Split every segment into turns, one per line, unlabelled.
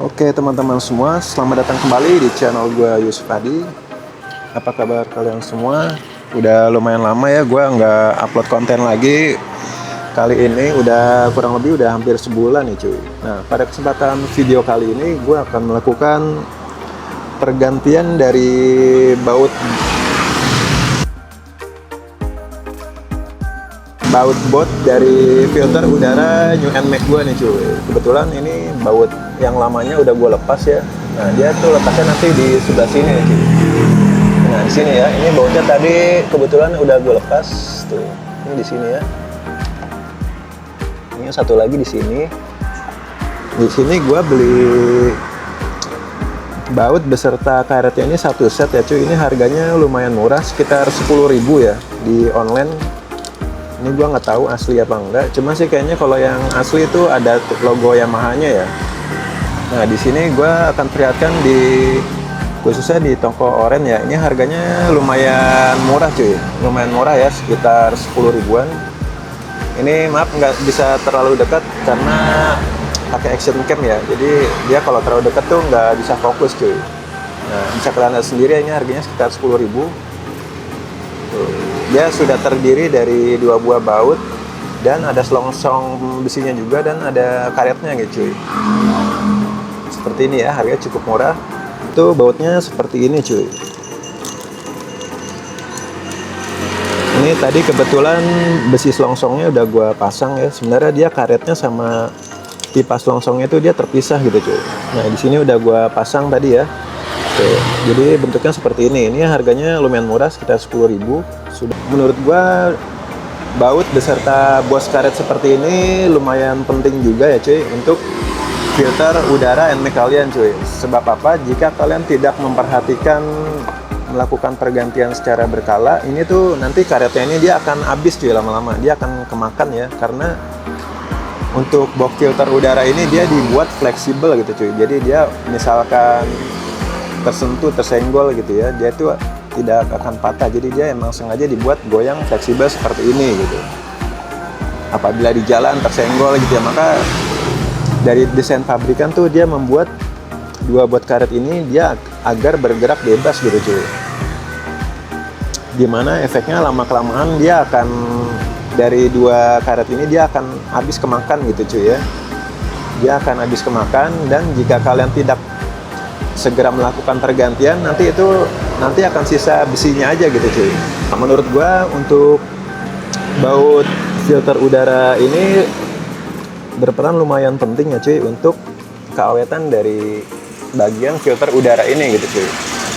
Oke teman-teman semua, selamat datang kembali di channel gue Yusuf Adi. Apa kabar kalian semua? Udah lumayan lama ya gue nggak upload konten lagi. Kali ini udah kurang lebih udah hampir sebulan nih cuy. Nah pada kesempatan video kali ini gue akan melakukan pergantian dari baut bot dari filter udara New NMAX gue nih cuy. Kebetulan ini baut yang lamanya udah gue lepas ya. Nah dia tuh letaknya nanti di sebelah sini nih cuy. Nah di sini ya, ini bautnya tadi kebetulan udah gue lepas tuh. Ini di sini ya. Ini satu lagi di sini. Di sini gue beli baut beserta karetnya ini satu set ya cuy. Ini harganya lumayan murah, sekitar 10.000 ya di online. Ini gua nggak tahu asli apa enggak, cuma sih kayaknya kalau yang asli itu ada logo Yamaha-nya ya. Nah di sini gua akan perlihatkan khususnya di toko Oren ya. Ini harganya lumayan murah cuy, lumayan murah ya, sekitar 10 ribuan. Ini maaf nggak bisa terlalu dekat karena pakai action cam ya, jadi dia kalau terlalu dekat tuh nggak bisa fokus cuy. Nah bisa kalian lihat sendiri, ini harganya sekitar 10.000. Dia sudah terdiri dari 2 buah baut dan ada selongsong besinya juga dan ada karetnya gitu cuy. Seperti ini ya, harganya cukup murah. Itu bautnya seperti ini cuy. Ini tadi kebetulan besi selongsongnya udah gua pasang ya. Sebenarnya dia karetnya sama pipa selongsongnya itu dia terpisah gitu cuy. Nah di sini udah gua pasang tadi ya. Oke, jadi bentuknya seperti ini. Ini harganya lumayan murah, sekitar 10.000. Sudah, menurut gua baut beserta bos karet seperti ini lumayan penting juga ya cuy untuk filter udara NMAX kalian cuy. Sebab apa? Jika kalian tidak memperhatikan melakukan pergantian secara berkala, ini tuh nanti karetnya ini dia akan habis cuy lama-lama. Dia akan kemakan ya, karena untuk box filter udara ini dia dibuat fleksibel gitu cuy. Jadi dia misalkan tersenggol gitu ya, dia tuh tidak akan patah. Jadi dia emang sengaja dibuat goyang fleksibel seperti ini gitu. Apabila di jalan tersenggol gitu ya, maka dari desain pabrikan tuh dia membuat 2 buat karet ini dia agar bergerak bebas gitu cuy. Dimana efeknya lama kelamaan dia akan, dari 2 karet ini dia akan habis kemakan gitu cuy ya. Dia akan habis kemakan, dan jika kalian tidak segera melakukan pergantian, nanti akan sisa besinya aja gitu cuy. Nah, menurut gua untuk baut filter udara ini berperan lumayan penting ya cuy untuk keawetan dari bagian filter udara ini gitu cuy.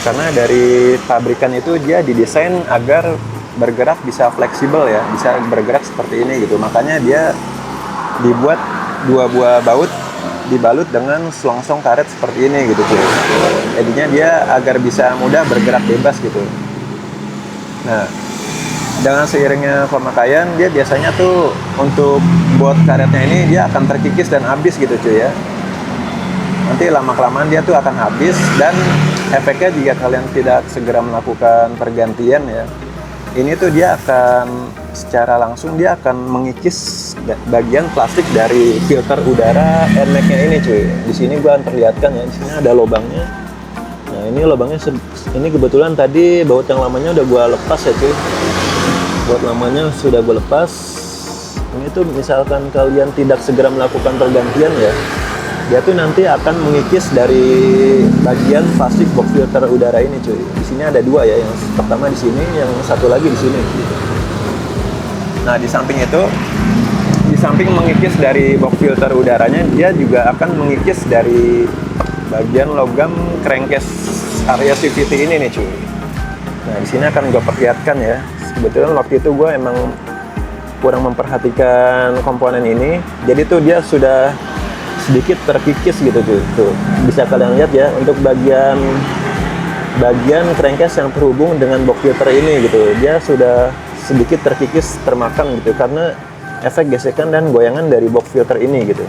Karena dari pabrikan itu dia didesain agar bergerak bisa fleksibel ya, bisa bergerak seperti ini gitu. Makanya dia dibuat 2 buah baut dibalut dengan selongsong karet seperti ini gitu cuy. Jadinya dia agar bisa mudah bergerak bebas gitu. Nah, dengan seiringnya pemakaian dia biasanya tuh untuk bot karetnya ini dia akan terkikis dan habis gitu cuy ya. Nanti lama-kelamaan dia tuh akan habis, dan efeknya jika kalian tidak segera melakukan pergantian ya, ini tuh dia akan secara langsung dia akan mengikis bagian plastik dari filter udara NMAX-nya ini cuy. Di sini gua perlihatkan ya, di sini ada lubangnya. Nah, ini lubangnya ini kebetulan tadi baut yang lamanya udah gua lepas ya cuy. Baut lamanya sudah gua lepas. Ini tuh misalkan kalian tidak segera melakukan pergantian ya, dia tuh nanti akan mengikis dari bagian plastik box filter udara ini cuy. Di sini ada 2 ya, yang pertama di sini, yang satu lagi di sini. Nah di samping itu, di samping mengikis dari box filter udaranya, dia juga akan mengikis dari bagian logam crankcase area CVT ini nih cuy. Nah di sini akan gue perlihatkan ya. Kebetulan waktu itu gue emang kurang memperhatikan komponen ini, jadi tuh dia sudah sedikit terkikis gitu cuy. Tuh bisa kalian lihat ya, untuk bagian crankcase yang terhubung dengan box filter ini gitu, dia sudah sedikit terkikis, termakan gitu karena efek gesekan dan goyangan dari box filter ini gitu.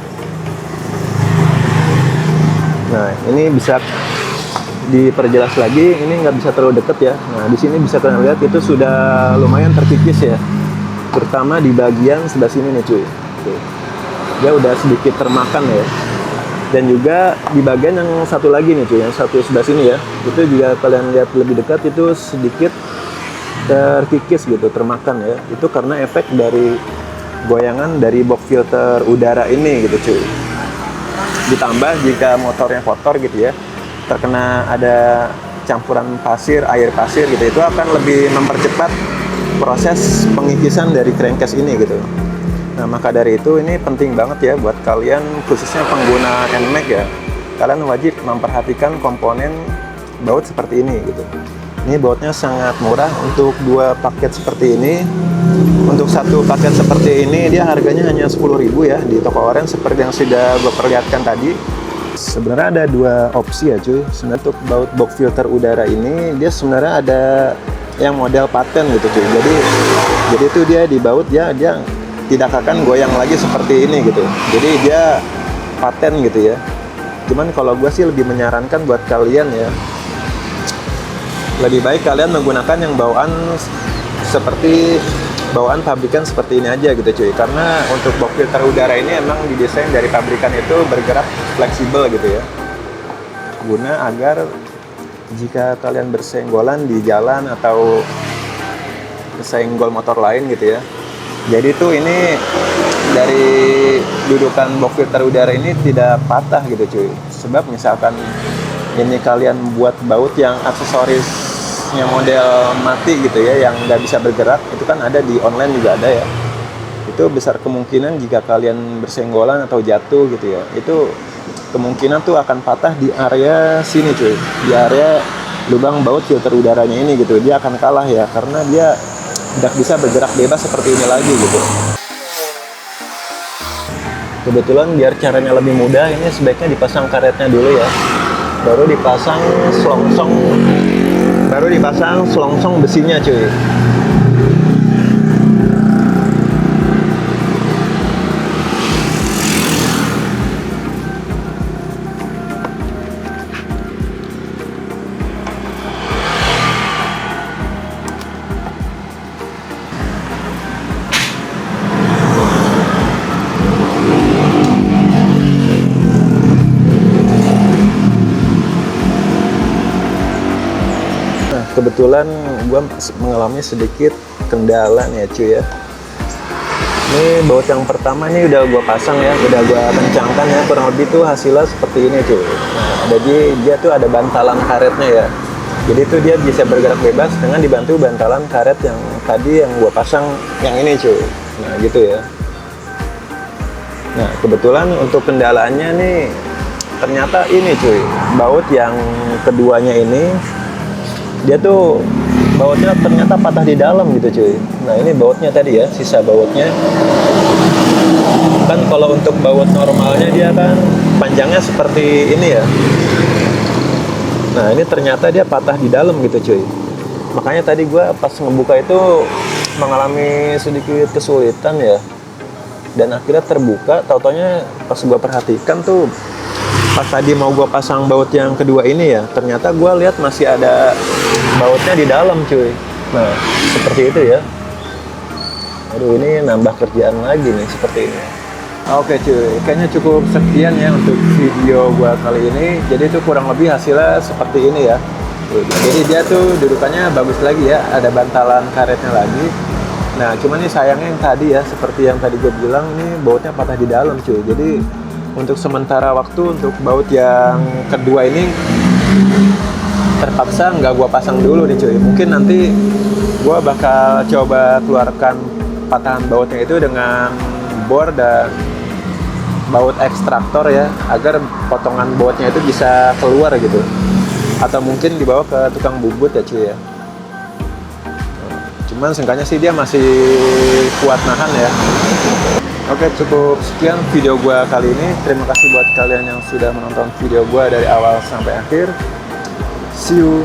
Nah ini bisa diperjelas lagi, ini nggak bisa terlalu deket ya. Nah di sini bisa kalian lihat itu sudah lumayan terkikis ya, terutama di bagian sebelah sini nih cuy. Tuh. Dia udah sedikit termakan ya. Dan juga di bagian yang satu lagi nih cuy, yang satu sebelah sini ya, itu juga kalian lihat lebih dekat itu sedikit terkikis gitu, termakan ya. Itu karena efek dari goyangan dari box filter udara ini gitu cuy. Ditambah jika motornya kotor gitu ya, terkena ada campuran pasir, air pasir gitu, itu akan lebih mempercepat proses pengikisan dari crankcase ini gitu. Nah, maka dari itu ini penting banget ya buat kalian, khususnya pengguna NMAX ya. Kalian wajib memperhatikan komponen baut seperti ini gitu. Ini bautnya sangat murah untuk 2 paket seperti ini. Untuk satu paket seperti ini dia harganya hanya 10.000 ya di toko Orange seperti yang sudah gue perlihatkan tadi. Sebenarnya ada 2 opsi ya cuy. Sebenarnya untuk baut box filter udara ini dia sebenarnya ada yang model paten gitu cuy. Jadi itu dia di baut dia tidak akan goyang lagi seperti ini gitu. Jadi dia paten gitu ya. Cuman kalau gue sih lebih menyarankan buat kalian ya, lebih baik kalian menggunakan yang bawaan seperti bawaan pabrikan seperti ini aja gitu cuy. Karena untuk box filter udara ini emang didesain dari pabrikan itu bergerak fleksibel gitu ya, guna agar jika kalian bersenggolan di jalan atau bersenggol motor lain gitu ya, jadi tuh ini dari dudukan box filter udara ini tidak patah gitu cuy. Sebab misalkan ini kalian buat baut yang aksesorisnya model mati gitu ya, yang nggak bisa bergerak, itu kan ada di online juga ada ya. Itu besar kemungkinan jika kalian bersenggolan atau jatuh gitu ya, itu kemungkinan tuh akan patah di area sini cuy, di area lubang baut filter udaranya ini gitu. Dia akan kalah ya, karena dia tidak bisa bergerak bebas seperti ini lagi gitu. Kebetulan biar caranya lebih mudah, ini sebaiknya dipasang karetnya dulu ya, baru dipasang selongsong besinya cuy. Kebetulan gue mengalami sedikit kendala nih ya cuy ya. Ini baut yang pertama ini udah gue pasang ya, udah gue kencangkan ya, kurang lebih tuh hasilnya seperti ini cuy. Nah, jadi dia tuh ada bantalan karetnya ya, jadi tuh dia bisa bergerak bebas dengan dibantu bantalan karet yang tadi yang gue pasang yang ini cuy. Nah gitu ya. Nah kebetulan untuk kendalanya nih, ternyata ini cuy, baut yang keduanya ini dia tuh bautnya ternyata patah di dalam gitu cuy. Nah ini bautnya tadi ya, sisa bautnya kan. Kalau untuk baut normalnya dia kan panjangnya seperti ini ya. Nah ini ternyata dia patah di dalam gitu cuy. Makanya tadi gue pas ngebuka itu mengalami sedikit kesulitan ya, dan akhirnya terbuka. Tau-taunya pas gue perhatikan tuh, pas tadi mau gue pasang baut yang kedua ini ya, ternyata gue lihat masih ada bautnya di dalam cuy. Nah seperti itu ya. Aduh ini nambah kerjaan lagi nih seperti ini. Oke cuy, kayaknya cukup sekian ya untuk video gue kali ini. Jadi itu kurang lebih hasilnya seperti ini ya. Jadi dia tuh dudukannya bagus lagi ya, ada bantalan karetnya lagi. Nah cuman ini sayangnya yang tadi ya, seperti yang tadi gue bilang, ini bautnya patah di dalam cuy. Jadi untuk sementara waktu untuk baut yang kedua ini terpaksa nggak gua pasang dulu nih cuy. Mungkin nanti gua bakal coba keluarkan patahan bautnya itu dengan bor dan baut ekstraktor ya, agar potongan bautnya itu bisa keluar gitu. Atau mungkin dibawa ke tukang bubut ya cuy ya. Cuman seenggaknya sih dia masih kuat nahan ya. Oke, cukup sekian video gua kali ini. Terima kasih buat kalian yang sudah menonton video gua dari awal sampai akhir. See you.